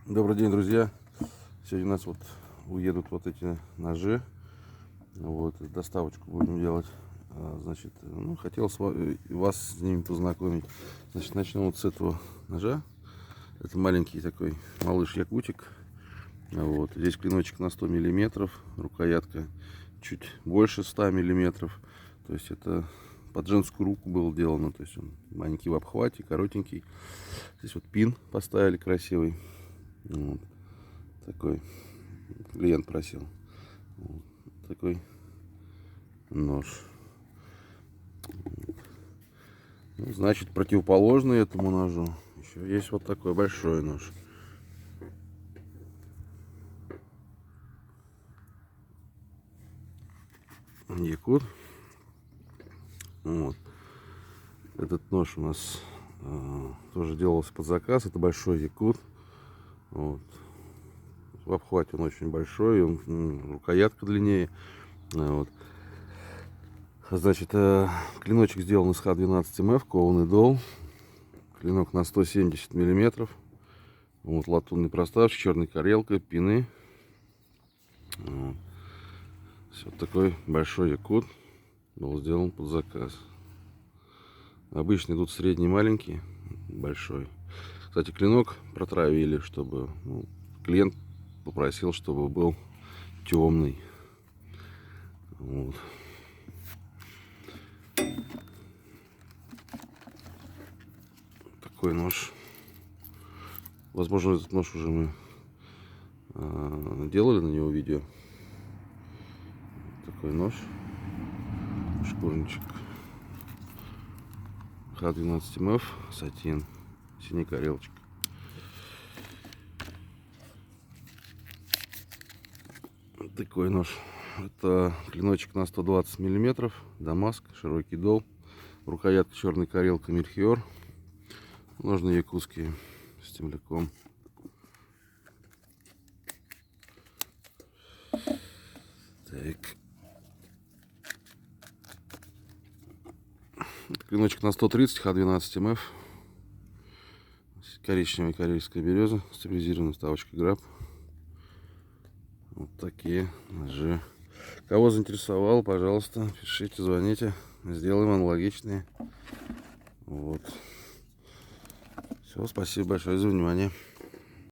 Добрый день, друзья. Сегодня у нас уедут эти ножи. Доставочку будем делать. Значит, хотел вас с ними познакомить. Значит, начнем с этого ножа. Это маленький такой малыш якутик. Здесь клиночек на 100 миллиметров, рукоятка чуть больше 100 миллиметров. То есть это под женскую руку было сделано. То есть он маленький в обхвате, коротенький. Здесь пин поставили красивый. Такой клиент просил. Такой нож. Значит, противоположный этому ножу еще есть такой большой нож. Якут. Этот нож у нас тоже делался под заказ. Это большой якут. В обхвате он очень большой, рукоятка длиннее. Значит, клиночек сделан из Х12МФ, кованый дол. Клинок на 170 миллиметров. Латунный проставщик, черная карелка, пины. Все такой большой якут был сделан под заказ. Обычно идут средний, маленький, большой. Кстати, клинок протравили, чтобы клиент попросил, чтобы был темный. Такой нож. Возможно, этот нож уже мы делали на него видео. Такой нож. Шкурничек. Х12МФ, сатин, синий карелочек. Такой нож. Это клиночек на 120 миллиметров, Дамаск, широкий дол, рукоятка черная карелка Мельхиор, ножны якутские с темляком. Так. Клиночек на 130, Х12МФ, коричневая карельская береза, стабилизированная вставочкой граб. Вот такие ножи. Кого заинтересовало, пожалуйста, пишите, звоните, сделаем аналогичные. Все, спасибо большое за внимание.